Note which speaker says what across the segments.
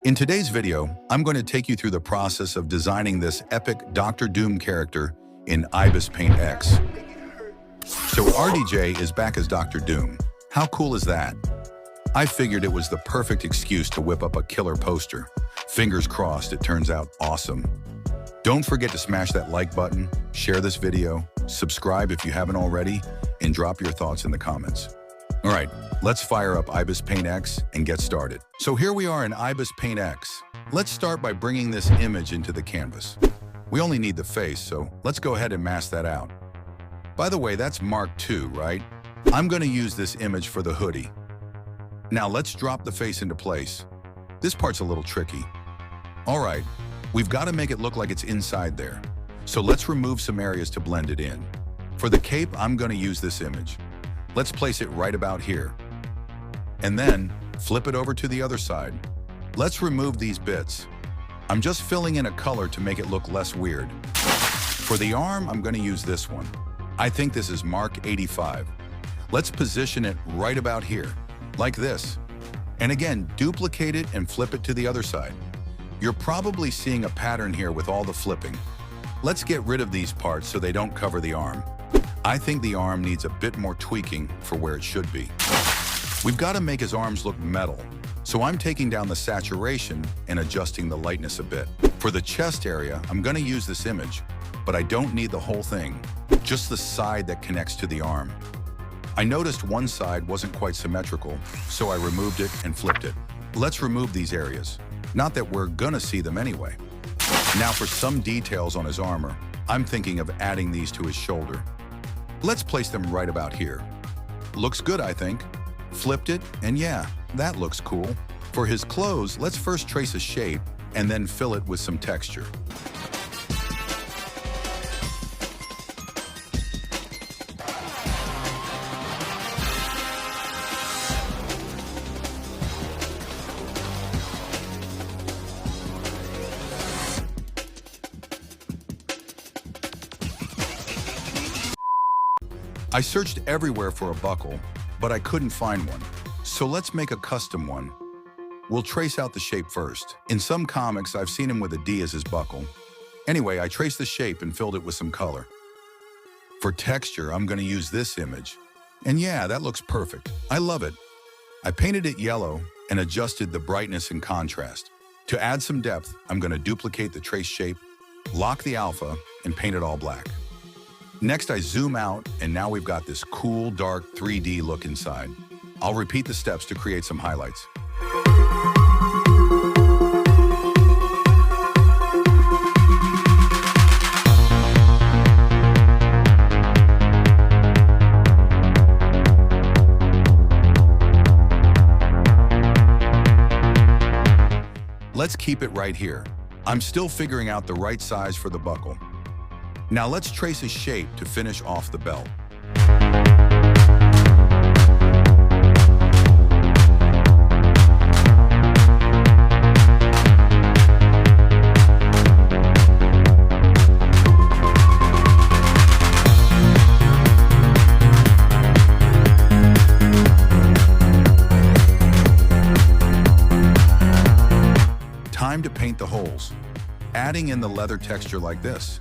Speaker 1: In today's video, I'm going to take you through the process of designing this epic Dr. Doom character in Ibis Paint X. So RDJ is back as Dr. Doom. How cool is that? I figured it was the perfect excuse to whip up a killer poster. Fingers crossed it turns out awesome. Don't forget to smash that like button, share this video, subscribe if you haven't already, and drop your thoughts in the comments. All right, let's fire up Ibis Paint X and get started. So here we are in Ibis Paint X. Let's start by bringing this image into the canvas. We only need the face, so let's go ahead and mask that out. By the way, that's Mark II, right? I'm going to use this image for the hoodie. Now let's drop the face into place. This part's a little tricky. All right, we've got to make it look like it's inside there. So let's remove some areas to blend it in. For the cape, I'm going to use this image. Let's place it right about here. And then flip it over to the other side. Let's remove these bits. I'm just filling in a color to make it look less weird. For the arm, I'm going to use this one. I think this is Mark 85. Let's position it right about here, like this. And again, duplicate it and flip it to the other side. You're probably seeing a pattern here with all the flipping. Let's get rid of these parts so they don't cover the arm. I think the arm needs a bit more tweaking for where it should be. We've got to make his arms look metal, so I'm taking down the saturation and adjusting the lightness a bit. For the chest area, I'm going to use this image, but I don't need the whole thing, just the side that connects to the arm. I noticed one side wasn't quite symmetrical, so I removed it and flipped it. Let's remove these areas. Not that we're gonna see them anyway. Now for some details on his armor, I'm thinking of adding these to his shoulder. Let's place them right about here. Looks good, I think. Flipped it, and yeah, that looks cool. For his clothes, let's first trace a shape and then fill it with some texture. I searched everywhere for a buckle, but I couldn't find one. So let's make a custom one. We'll trace out the shape first. In some comics, I've seen him with a D as his buckle. Anyway, I traced the shape and filled it with some color. For texture, I'm going to use this image. And yeah, that looks perfect. I love it. I painted it yellow and adjusted the brightness and contrast. To add some depth, I'm going to duplicate the trace shape, lock the alpha, and paint it all black. Next, I zoom out, and now we've got this cool, dark 3D look inside. I'll repeat the steps to create some highlights. Let's keep it right here. I'm still figuring out the right size for the buckle. Now let's trace a shape to finish off the belt. Time to paint the holes, adding in the leather texture like this.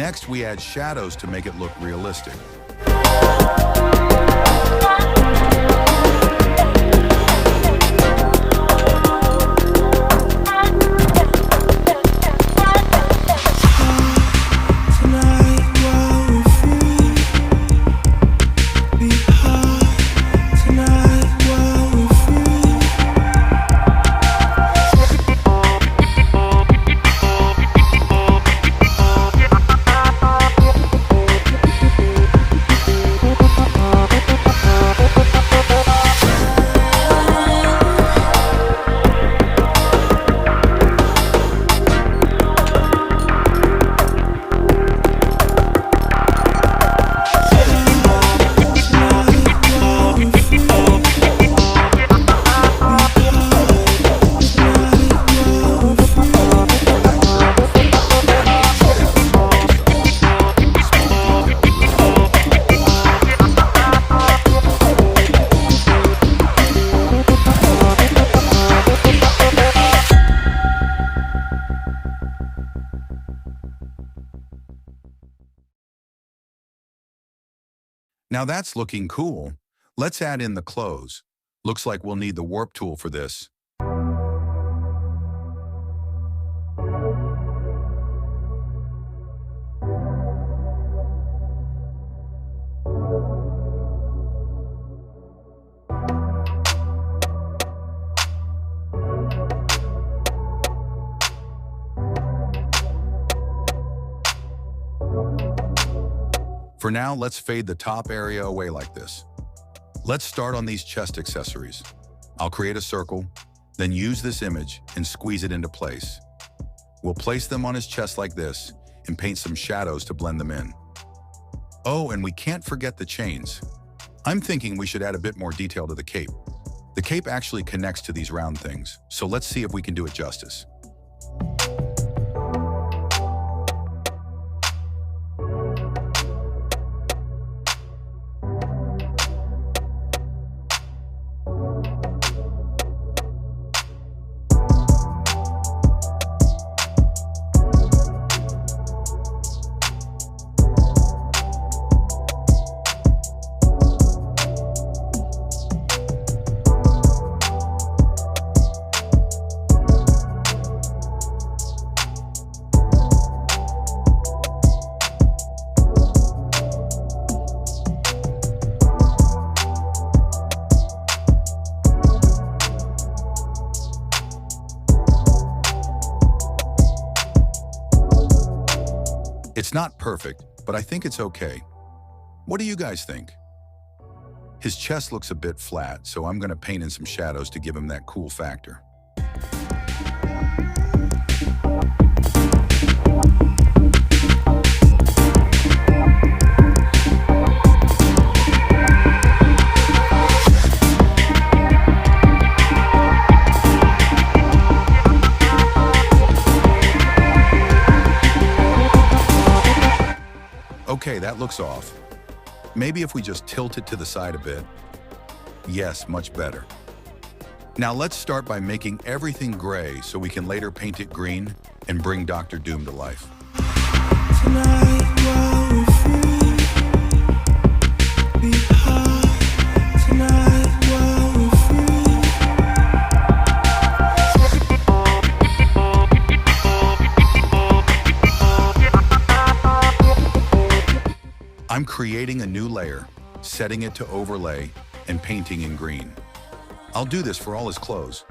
Speaker 1: Next, we add shadows to make it look realistic. Now that's looking cool. Let's add in the clothes. Looks like we'll need the warp tool for this. For now, let's fade the top area away like this. Let's start on these chest accessories. I'll create a circle, then use this image and squeeze it into place. We'll place them on his chest like this and paint some shadows to blend them in. Oh, and we can't forget the chains. I'm thinking we should add a bit more detail to the cape. The cape actually connects to these round things, so let's see if we can do it justice. It's not perfect, but I think it's okay. What do you guys think? His chest looks a bit flat, so I'm going to paint in some shadows to give him that cool factor. Okay, that looks off. Maybe if we just tilt it to the side a bit. Yes, much better. Now let's start by making everything gray so we can later paint it green and bring Dr. Doom to life. I'm creating a new layer, setting it to overlay, and painting in green. I'll do this for all his clothes.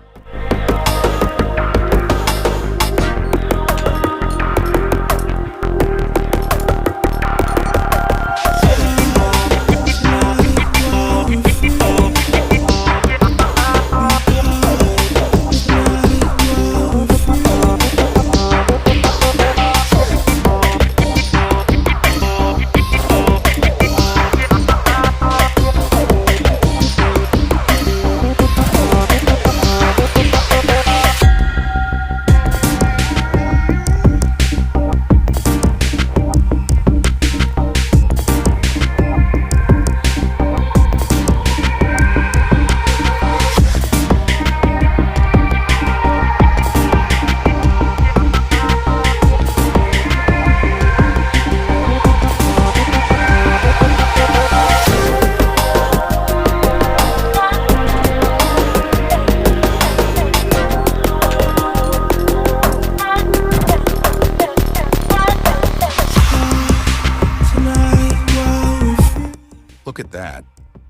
Speaker 1: that.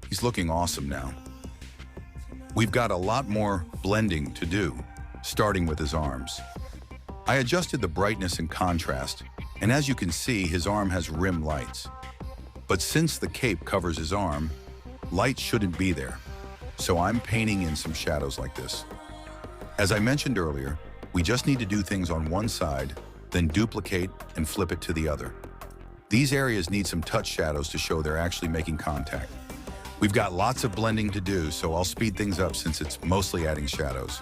Speaker 1: He's looking awesome now. We've got a lot more blending to do, starting with his arms. I adjusted the brightness and contrast, and as you can see, his arm has rim lights. But since the cape covers his arm, light shouldn't be there. So I'm painting in some shadows like this. As I mentioned earlier, we just need to do things on one side, then duplicate and flip it to the other. These areas need some touch shadows to show they're actually making contact. We've got lots of blending to do, so I'll speed things up since it's mostly adding shadows.